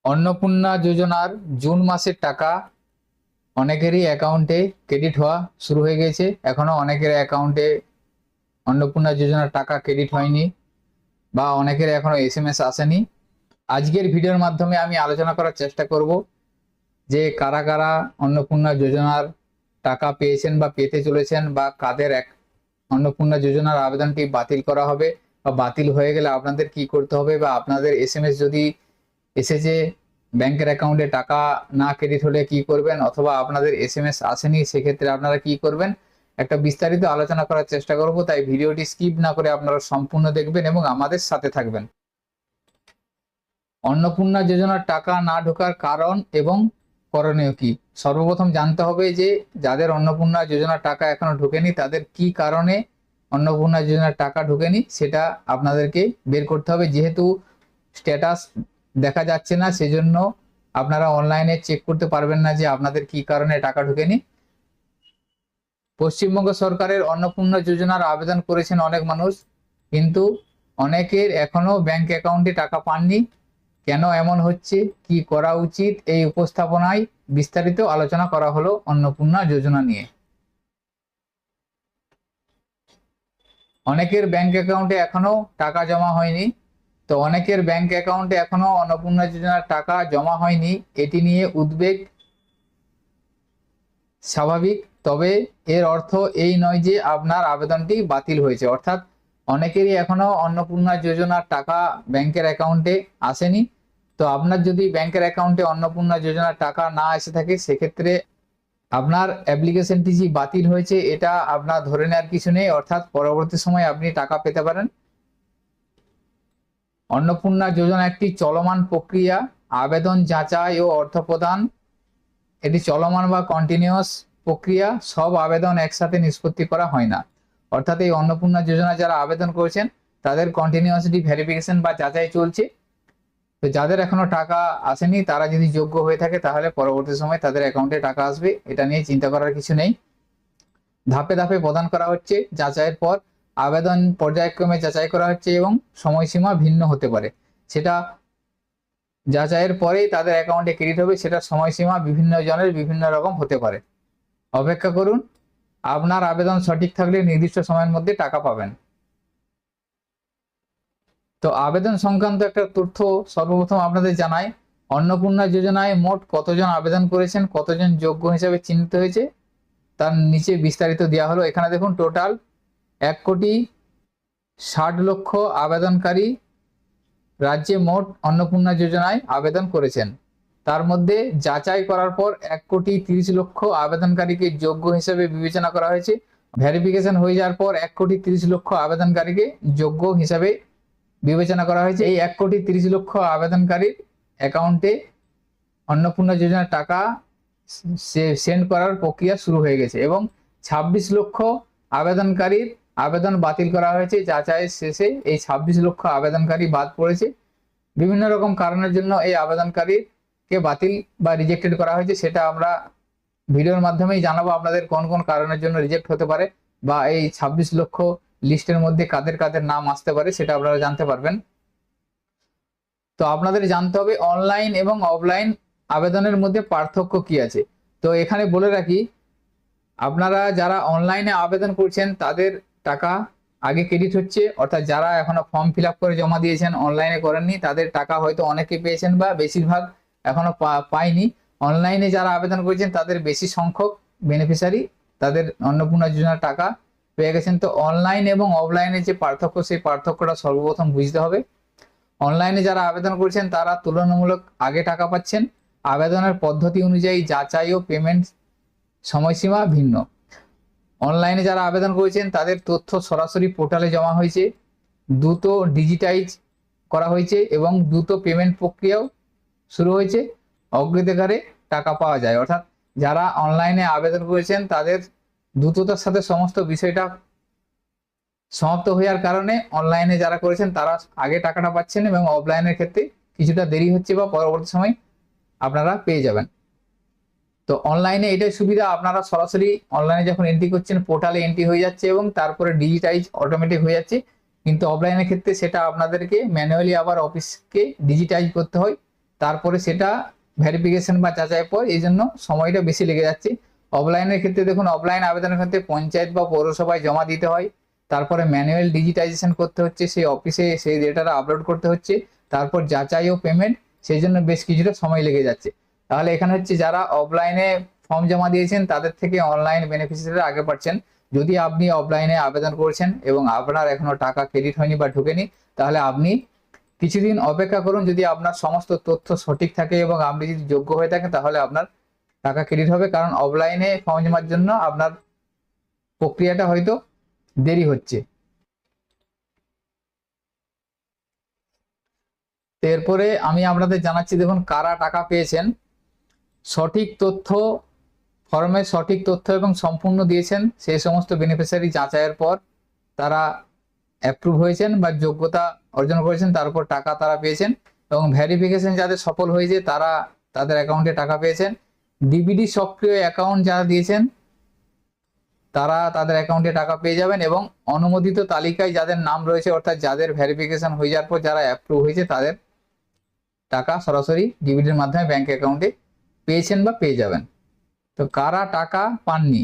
অন্নপূর্ণা যোজনার জুন মাসের টাকা অনেকেরই অ্যাকাউন্টে ক্রেডিট হওয়া শুরু হয়ে গেছে। এখনো অনেকের অ্যাকাউন্টে অন্নপূর্ণা যোজনার টাকা ক্রেডিট হয়নি বা অনেকের এখনো এসএমএস আসেনি। আজকের ভিডিওর মাধ্যমে আমি আলোচনা করার চেষ্টা করব যে কারা কারা অন্নপূর্ণা যোজনার টাকা পেয়েছেন বা পেতে চলেছেন, বা কাদের অন্নপূর্ণা যোজনার আবেদনটি বাতিল করা হবে বা বাতিল হয়ে গেলে আপনাদের কি করতে হবে, বা আপনাদের এসএমএস যদি এসেছে ব্যাংকের অ্যাকাউন্টে টাকা না ক্রেডিট হলে কি করবেন, অথবা আপনাদের এসএমএস আসেনি সেক্ষেত্রে আপনারা কি করবেন, একটা বিস্তারিত আলোচনা করার চেষ্টা করব। তাই ভিডিওটি স্কিপ না করে আপনারা সম্পূর্ণ দেখবেন এবং আমাদের সাথে থাকবেন। অন্নপূর্ণা যোজনার টাকা না ঢোকার কারণ এবং করণীয় কি, সর্বপ্রথম জানতে হবে যে যাদের অন্নপূর্ণা যোজনার টাকা এখনো ঢোকেনি তাদের কি কারণে অন্নপূর্ণা যোজনার টাকা ঢোকেনি সেটা আপনাদেরকে বের করতে হবে। যেহেতু স্ট্যাটাস দেখা যাচ্ছে না, সেজন্য আপনারা অনলাইনে চেক করতে পারবেন না যে আপনাদের কি কারণে টাকা ঢোকেনি। পশ্চিমবঙ্গ সরকারের অন্নপূর্ণা যোজনার আবেদন করেছেন অনেক মানুষ, কিন্তু অনেকের এখনো ব্যাংক অ্যাকাউন্টে টাকা পাননি। কেন এমন হচ্ছে, কি করা উচিত, এই উপস্থাপনায় বিস্তারিত আলোচনা করা হলো অন্নপূর্ণা যোজনা নিয়ে। অনেকের ব্যাংক অ্যাকাউন্টে এখনো টাকা জমা হয়নি। তো অনেকের ব্যাংক অ্যাকাউন্টে এখনো অন্নপূর্ণা যোজনার টাকা জমা হয়নি, এটি নিয়ে উদ্বেগ স্বাভাবিক। তবে এর অর্থ এই নয় যে আপনার আবেদনটি বাতিল হয়েছে। অর্থাৎ অনেকেরই এখনো অন্নপূর্ণা যোজনার টাকা ব্যাংকের অ্যাকাউন্টে আসেনি। তো আপনার যদি ব্যাংকের অ্যাকাউন্টে অন্নপূর্ণা যোজনার টাকা না এসে থাকে সেক্ষেত্রে আপনার অ্যাপ্লিকেশনটি যে বাতিল হয়েছে এটা আপনার ধরে নেওয়ার কিছু নেই, অর্থাৎ পরবর্তী সময় আপনি টাকা পেতে পারেন। অন্নপূর্ণা যোজনা একটি চলমান প্রক্রিয়া। আবেদন যাচাই ও অর্থ প্রদান এটি চলমান বা কন্টিনিউয়াস প্রক্রিয়া। সব আবেদন একসাথে নিষ্পত্তি করা হয় না। অর্থাৎ এই অন্নপূর্ণা যোজনা যারা আবেদন করেছেন তাদের কন্টিনিউয়াসলি ভেরিফিকেশন বা যাচাই চলছে। তো যাদের এখনো টাকা আসেনি তারা যদি যোগ্য হয়ে থাকে তাহলে পরবর্তী সময় তাদের অ্যাকাউন্টে টাকা আসবে, এটা নিয়ে চিন্তা করার কিছু নেই। ধাপে ধাপে প্রদান করা হচ্ছে, যাচাইয়ের পর আবেদন পর্যায়ক্রমে যাচাই করা হচ্ছে এবং সময়সীমা ভিন্ন হতে পারে। সেটা যাচাইয়ের পরেই তাদের অ্যাকাউন্টে ক্রেডিট হবে, সেটা সময়সীমা বিভিন্ন জনের বিভিন্ন রকম হতে পারে। অপেক্ষা করুন, আপনার আবেদন সঠিক থাকলে নির্দিষ্ট সময়ের মধ্যে টাকা পাবেন। তো আবেদন সংক্রান্ত একটা তথ্য সর্বপ্রথম আপনাদের জানাই। অন্নপূর্ণা যোজনায় মোট কতজন আবেদন করেছেন, কতজন যোগ্য হিসেবে চিহ্নিত হয়েছে তার নিচে বিস্তারিত দেওয়া হলো। এখানে দেখুন টোটাল 1,60,00,000 আবেদনকারী রাজ্যে মোট অন্নপূর্ণা যোজনায় আবেদন করেছেন। তার মধ্যে যাচাই করার পর 1,30,00,000 আবেদনকারীকে যোগ্য হিসেবে বিবেচনা করা হয়েছে। ভেরিফিকেশন হয়ে যাওয়ার পর 1,30,00,000 আবেদনকারীকে যোগ্য হিসাবে বিবেচনা করা হয়েছে। এই 1,30,00,000 আবেদনকারীর অ্যাকাউন্টে অন্নপূর্ণা যোজনার টাকা সেন্ড করার প্রক্রিয়া শুরু হয়ে গেছে এবং 26 লক্ষ আবেদনকারীর আবেদন বাতিল করা হয়েছে। যাচাইয়ের শেষে এই 26 লক্ষ আবেদনকারী বাদ পড়েছে। বিভিন্ন রকম কারণের জন্য এই আবেদনকারীকে বাতিল বা রিজেক্টেড করা হয়েছে, সেটা আমরা ভিডিওর মাধ্যমেই জানাবো আপনাদের কোন কোন কারণের জন্য রিজেক্ট হতে পারে, বা এই 26 লক্ষ লিস্টের মধ্যে কাদের কাদের নাম আসতে পারে সেটা আপনারা জানতে পারবেন। তো আপনাদের জানতে হবে অনলাইন এবং অফলাইন আবেদনের মধ্যে পার্থক্য কি আছে। তো এখানে বলে রাখি, আপনারা যারা অনলাইনে আবেদন করছেন তাদের টাকা আগে ক্রেডিট হচ্ছে, অর্থাৎ যারা এখনো ফর্ম ফিল আপ করে জমা দিয়েছেন অনলাইনে করেননি তাদের টাকা হয়তো অনেকে পেয়েছেন বা বেশিরভাগ এখনো পায়নি। অনলাইনে যারা আবেদন করেছেন তাদের বেশি সংখ্যক বেনিফিশিয়ারি তাদের অন্নপূর্ণা যোজনার টাকা পেয়ে গেছেন। তো অনলাইন এবং অফলাইনে যে পার্থক্য, সেই পার্থক্যটা সর্বপ্রথম বুঝতে হবে। অনলাইনে যারা আবেদন করেছেন তারা তুলনামূলক আগে টাকা পাচ্ছেন। আবেদনের পদ্ধতি অনুযায়ী যাচাই ও পেমেন্ট সময়সীমা ভিন্ন। অনলাইনে যারা আবেদন করেছেন তাদের তথ্য সরাসরি পোর্টালে জমা হয়েছে, দ্রুত ডিজিটাইজ করা হয়েছে এবং দ্রুত পেমেন্ট প্রক্রিয়াও শুরু হয়েছে। অগ্রাধিকারে টাকা পাওয়া যায়, অর্থাৎ যারা অনলাইনে আবেদন করেছেন তাদের দ্রুততার সাথে সমস্ত বিষয়টা সমাপ্ত হওয়ার কারণে অনলাইনে যারা করেছেন তারা আগে টাকাটা পাচ্ছেন এবং অফলাইনের ক্ষেত্রে কিছুটা দেরি হচ্ছে বা পরবর্তী সময় আপনারা পেয়ে যাবেন। তো অনলাইনে এটাই সুবিধা, আপনারা সরাসরি অনলাইনে যখন এন্ট্রি করছেন পোর্টালে এন্ট্রি হয়ে যাচ্ছে এবং তারপরে ডিজিটাইজ অটোমেটিক হয়ে যাচ্ছে। কিন্তু অফলাইনের ক্ষেত্রে সেটা আপনাদেরকে ম্যানুয়ালি আবার অফিসকে ডিজিটাইজ করতে হয়, তারপরে সেটা ভেরিফিকেশন বা যাচাইয়ের পর, এই জন্য সময়টা বেশি লেগে যাচ্ছে। অফলাইনের ক্ষেত্রে দেখুন, অফলাইন আবেদনের ক্ষেত্রে পঞ্চায়েত বা পৌরসভায় জমা দিতে হয়, তারপরে ম্যানুয়াল ডিজিটাইজেশন করতে হচ্ছে, সেই অফিসে সেই ডেটাটা আপলোড করতে হচ্ছে, তারপর যাচাই ও পেমেন্ট, সেই জন্য বেশ কিছুটা সময় লেগে যাচ্ছে। তাহলে এখানে হচ্ছে যারা অফলাইনে ফর্ম জমা দিয়েছেন তাদের থেকে অনলাইন বেনিফিশিয়ারি আগে পাচ্ছেন। যদি আপনি অফলাইনে আবেদন করেছেন এবং আপনার এখনো টাকা ক্রেডিট হয়নি বা ঢোকেনি, তাহলে আপনি কিছুদিন অপেক্ষা করুন। যদি আপনার সমস্ত তথ্য সঠিক থাকে এবং আপনি যদি যোগ্য হয়ে থাকেন, তাহলে আপনার টাকা ক্রেডিট হবে। কারণ অফলাইনে ফর্ম জমার জন্য আপনার প্রক্রিয়াটা হয়তো দেরি হচ্ছে। এরপরে আমি আপনাদের জানাচ্ছি, দেখুন কারা টাকা পেয়েছেন। সঠিক তথ্য, ফর্মের সঠিক তথ্য এবং সম্পূর্ণ দিয়েছেন সেই সমস্ত বেনিফিশিয়ারি যাচাইয়ের পর তারা অ্যাপ্রুভ হয়েছেন বা যোগ্যতা অর্জন করেছেন, তারপর টাকা তারা পেয়েছেন। এবং ভেরিফিকেশন যাদের সফল হয়েছে তারা তাদের অ্যাকাউন্টে টাকা পেয়েছেন। ডিবিডি সক্রিয় অ্যাকাউন্ট যারা দিয়েছেন তারা তাদের অ্যাকাউন্টে টাকা পেয়ে যাবেন। এবং অনুমোদিত তালিকায় যাদের নাম রয়েছে, অর্থাৎ যাদের ভেরিফিকেশন হয়ে যাওয়ার পর যারা অ্যাপ্রুভ হয়েছে, তাদের টাকা সরাসরি ডিবিডির মাধ্যমে ব্যাংক অ্যাকাউন্টে পেয়েছেন বা পেয়ে যাবেন। তো কারা টাকা পাননি?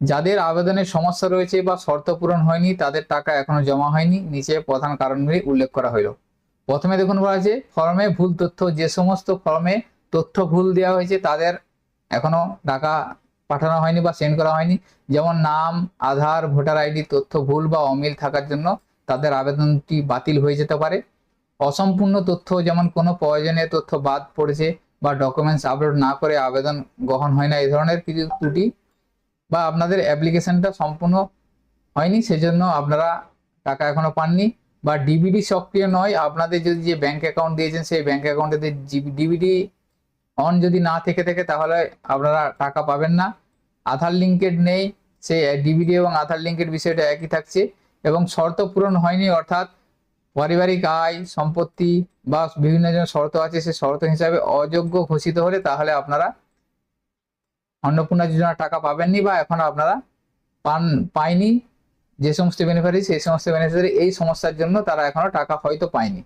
যাদের আবেদনের সমস্যা রয়েছে বা শর্ত পূরণ হয়নি, তাদের টাকা এখনো জমা হয়নি। নিচে প্রধান কারণগুলি উল্লেখ করা হলো। প্রথমে দেখুন বলা আছে ফর্মে ভুল তথ্য। যে সমস্ত ফর্মে তথ্য ভুল দেওয়া হয়েছে তাদের এখনো টাকা পাঠানো হয়নি বা সেন্ড করা হয়নি। যেমন নাম, আধার, ভোটার আইডি তথ্য ভুল বা অমিল থাকার জন্য তাদের আবেদনটি বাতিল হয়ে যেতে পারে। অসম্পূর্ণ তথ্য, যেমন কোনো প্রয়োজনীয় তথ্য বাদ পড়েছে বা ডকুমেন্টস আপলোড না করে আবেদন গ্রহণ হয় না, এই ধরনের কিছু ত্রুটি, বা আপনাদের অ্যাপ্লিকেশনটা সম্পূর্ণ হয়নি, সেজন্য আপনারা টাকা এখনো পাননি। বা ডিবিডি সক্রিয় নয়, আপনাদের যদি যে ব্যাংক অ্যাকাউন্ট দিয়েছেন সেই ব্যাংক অ্যাকাউন্টে ডিবিডি অন যদি না থেকে থাকে, তাহলে আপনারা টাকা পাবেন না। আধার লিঙ্কেড নেই, সেই ডিবিডি এবং আধার লিঙ্কের বিষয়টা একই থাকছে। এবং শর্ত পূরণ হয়নি, অর্থাৎ পারিবারিক আয়, সম্পত্তি বা বিভিন্ন যে শর্ত আছে, সেই শর্ত হিসাবে অযোগ্য ঘোষিত হলে তাহলে আপনারা অন্নপূর্ণা যোজনার টাকা পাবেননি বা এখন আপনারা পায়নি। যে সমস্ত বেনিফিশিয়ারি, সেই সমস্ত বেনিফিশিয়ারি এই সমস্যার জন্য তারা এখনো টাকা হয়তো পায়নি।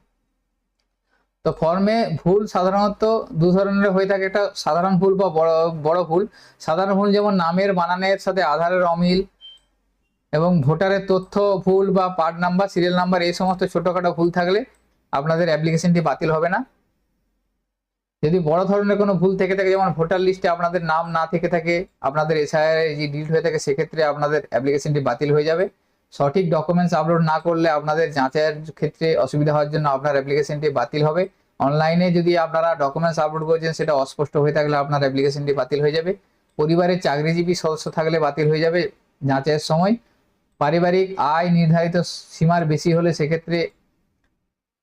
তো ফর্মে ভুল সাধারণত দু ধরনের হয়ে থাকে, একটা সাধারণ ভুল বা বড় ভুল। সাধারণ ভুল যেমন নামের বানানের সাথে আধারের অমিল এবং ভোটারের তথ্য ভুল বা পার্ট নাম্বার, সিরিয়াল নাম্বার, এই সমস্ত ছোটখাটো ভুল থাকলে আপনাদের অ্যাপ্লিকেশনটি বাতিল হবে না। যদি বড় ধরনের কোনো ভুল থেকে থাকে, যেমন ভোটার লিস্টে আপনাদের নাম না থেকে থাকে, আপনাদের এসআইআর যে ডিলিট হয়ে থাকে, সেক্ষেত্রে আপনাদের অ্যাপ্লিকেশনটি বাতিল হয়ে যাবে। সঠিক ডকুমেন্টস আপলোড না করলে আপনাদের যাচাইয়ের ক্ষেত্রে অসুবিধা হওয়ার জন্য আপনার অ্যাপ্লিকেশনটি বাতিল হবে। অনলাইনে যদি আপনারা ডকুমেন্টস আপলোড করেছেন সেটা অস্পষ্ট হয়ে থাকলে আপনার অ্যাপ্লিকেশনটি বাতিল হয়ে যাবে। পরিবারের চাকরিজীবী সদস্য থাকলে বাতিল হয়ে যাবে যাচাইয়ের সময়। পারিবারিক আয় নির্ধারিত সীমার বেশি হলে সেক্ষেত্রে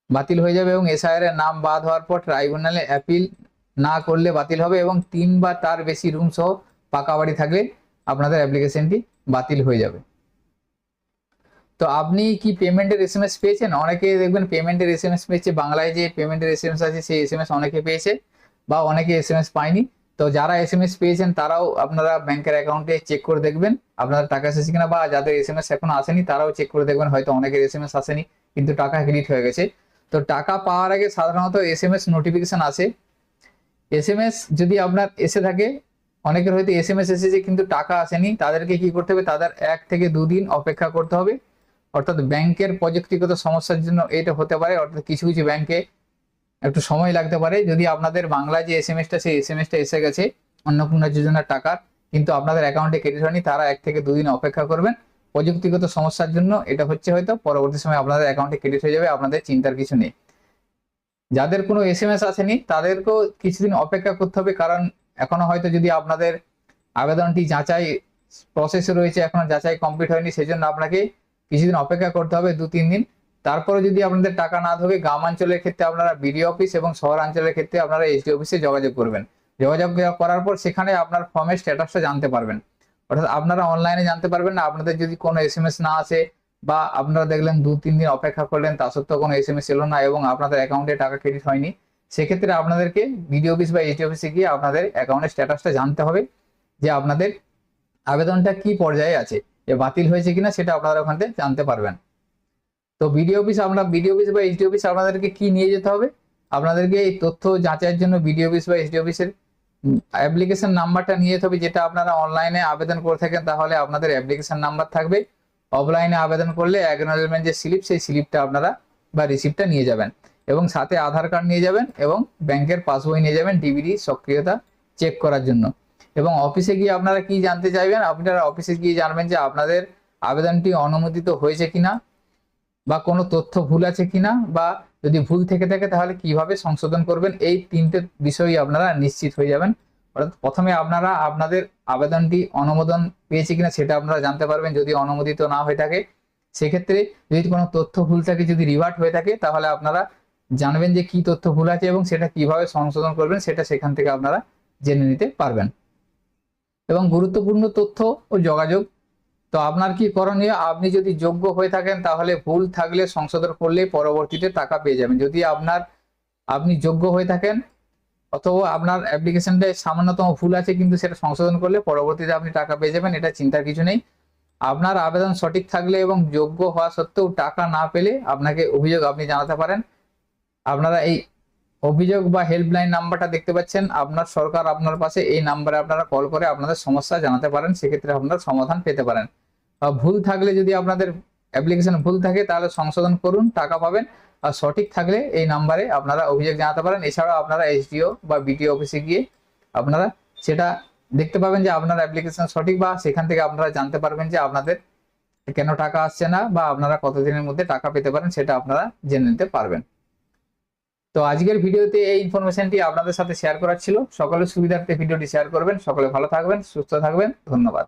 বাতিল হয়ে যাবে। এবং এসআইআর এর নাম বাদ হওয়ার পর ট্রাইব্যুনালে অ্যাপিল না করলে বাতিল হবে। এবং 3 বা তার বেশি রুম সহ পাকা বাড়ি থাকলে আপনাদের অ্যাপ্লিকেশনটি বাতিল হয়ে যাবে। তো আপনি কি পেমেন্টের এসএমএস পেয়েছেন? অনেকে দেখবেন পেমেন্টের এসএমএস পেয়েছে, বাংলায় যে পেমেন্টের এসএমএস আছে সেই এসএমএস অনেকে পেয়েছে বা অনেকে এসএমএস পায়নি। তো যারা এসএমএস পেয়েছেন তারাও আপনারা ব্যাংকের অ্যাকাউন্টে চেক করে দেখবেন আপনাদের টাকা এসেছে কিনা, বা যাদের এসএমএস এখনো আসেনি তারাও চেক করে দেখবেন, হয়তো অনেকের এসএমএস আসেনি কিন্তু টাকা ক্রেডিট হয়ে গেছে। তো টাকা পাওয়ার আগে সাধারণত এসএমএস নোটিফিকেশন আসে। এসএমএস যদি আপনার এসে থাকে, অনেকের হয়তো এসএমএস এসেছে কিন্তু টাকা আসেনি, তাদেরকে কি করতে হবে, তাদের 1 থেকে 2 দিন অপেক্ষা করতে হবে। অর্থাৎ ব্যাংকের প্রযুক্তিগত সমস্যার জন্য এটা হতে পারে, অর্থাৎ কিছু কিছু ব্যাংকে একটু সময় লাগতে পারে। যদি আপনাদের বাংলায় যে এসএমএসটা, সেই এসএমএসটা এসে গেছে অন্নপূর্ণা যোজনার টাকার, কিন্তু আপনাদের অ্যাকাউন্টে ক্রেডিট হয়নি, তারা 1 থেকে 2 দিন অপেক্ষা করবেন। প্রযুক্তিগত সমস্যার জন্য এটা হচ্ছে, হয়তো পরবর্তী সময় আপনাদের অ্যাকাউন্টে ক্রেডিট হয়ে যাবে, আপনাদের চিন্তার কিছু নেই। যাদের কোনো এসএমএস আসেনি তাদেরকেও কিছুদিন অপেক্ষা করতে হবে, কারণ এখনো হয়তো যদি আপনাদের আবেদনটি যাচাই প্রসেসে রয়েছে, এখনো যাচাই কমপ্লিট হয়নি, সেজন্য আপনাকে কিছুদিন অপেক্ষা করতে হবে, 2-3 দিন। তারপরে যদি আপনাদের টাকা না ঢোকে, গ্রামাঞ্চলের ক্ষেত্রে আপনারা বিডিও অফিস এবং শহরাঞ্চলের ক্ষেত্রে আপনারা এসডি অফিসে যোগাযোগ করবেন। যোগাযোগ করার পর সেখানে আপনার ফর্মের স্ট্যাটাসটা জানতে পারবেন। অর্থাৎ আপনারা অনলাইনে জানতে পারবেন না, আপনাদের যদি কোনো এসএমএস না আসে বা আপনারা দেখলেন 2-3 দিন অপেক্ষা করলেন তা সত্ত্বেও কোনো এসএমএস এলো না এবং আপনাদের অ্যাকাউন্টে টাকা ক্রেডিট হয়নি, সেক্ষেত্রে আপনাদেরকে বিডিও অফিস বা এসডি অফিসে গিয়ে আপনাদের অ্যাকাউন্টের স্ট্যাটাসটা জানতে হবে, যে আপনাদের আবেদনটা কি পর্যায়ে আছে, যে বাতিল হয়েছে কিনা সেটা আপনারা ওখান থেকে জানতে পারবেন। তো বিডিও অফিস বা এসডি অফিস আপনাদেরকে কি নিয়ে যেতে হবে? আপনাদেরকে এই তথ্য যাচাইয়ের জন্য বিডিও অফিস বা এসডি অফিসের অ্যাপ্লিকেশন নাম্বারটা নিয়ে যেতে হবে। যেটা আপনারা অনলাইনে আবেদন করে থাকেন তাহলে আপনাদের অ্যাপ্লিকেশন নাম্বার থাকবে। অফলাইনে আবেদন করলে অ্যাকনলেজমেন্ট যে স্লিপ, সেই স্লিপটা আপনারা বা রিসিপ্টটা নিয়ে যাবেন, এবং সাথে আধার কার্ড নিয়ে যাবেন এবং ব্যাংকের পাসবই নিয়ে যাবেন ডিবিডি সক্রিয়তা চেক করার জন্য। এবং অফিসে গিয়ে আপনারা কি জানতে চাইবেন? আপনারা অফিসে গিয়ে জানবেন যে আপনাদের আবেদনটি অনুমোদিত হয়েছে কিনা, বা কোনো তথ্য ভুল আছে কিনা, বা যদি ভুল থেকে থাকে তাহলে কিভাবে সংশোধন করবেন। এই তিনটে বিষয়ই আপনারা নিশ্চিত হয়ে যাবেন। অর্থাৎ প্রথমে আপনারা আপনাদের আবেদনটি অনুমোদন পেয়েছে কিনা সেটা আপনারা জানতে পারবেন। যদি অনুমোদিত না হয়ে থাকে সেক্ষেত্রে যদি কোনো তথ্য ভুল থাকে, যদি রিভার্ট হয়ে থাকে, তাহলে আপনারা জানবেন যে কি তথ্য ভুল আছে এবং সেটা কিভাবে সংশোধন করবেন সেটা সেখান থেকে আপনারা জেনে নিতে পারবেন। এবং গুরুত্বপূর্ণ তথ্য ও যোগাযোগ। তো আপনার কি করণীয়? আপনি যদি যোগ্য হয়ে থাকেন তাহলে ভুল থাকলে সংশোধন করলে পরবর্তীতে টাকা পেয়ে যাবেন। যদি আপনি যোগ্য হয়ে থাকেন অথবা আপনার অ্যাপ্লিকেশনটায় সামান্যতম ভুল আছে কিন্তু সেটা সংশোধন করলে পরবর্তীতে আপনি টাকা পেয়ে যাবেন, এটা চিন্তার কিছু নেই। আপনার আবেদন সঠিক থাকলে এবং যোগ্য হওয়া সত্ত্বেও টাকা না পেলে আপনাকে অভিযোগ আপনি জানাতে পারেন। আপনারা এই অভিযোগ বা হেল্পলাইন নাম্বারটা দেখতে পাচ্ছেন, আপনার সরকার আপনার পাশে, এই নাম্বারে আপনারা কল করে আপনাদের সমস্যা জানাতে পারেন, সেক্ষেত্রে আপনারা সমাধান পেতে পারেন। ভুল থাকলে, যদি আপনাদের অ্যাপ্লিকেশন ভুল থাকে তাহলে সংশোধন করুন, টাকা পাবেন। আর সঠিক থাকলে এই নাম্বারে আপনারা অভিযোগ জানাতে পারেন। এছাড়াও আপনারা এসডিও বা বিডিও অফিসে গিয়ে আপনারা সেটা দেখতে পাবেন যে আপনার অ্যাপ্লিকেশন সঠিক, বা সেখান থেকে আপনারা জানতে পারবেন যে আপনাদের কেন টাকা আসছে না বা আপনারা কতদিনের মধ্যে টাকা পেতে পারেন সেটা আপনারা জেনে নিতে পারবেন। তো আজকের ভিডিওতে এই ইনফরমেশনটি আপনাদের সাথে শেয়ার করার ছিল। সকলের সুবিধার্থে ভিডিওটি শেয়ার করবেন। সকলে ভালো থাকবেন, সুস্থ থাকবেন। ধন্যবাদ।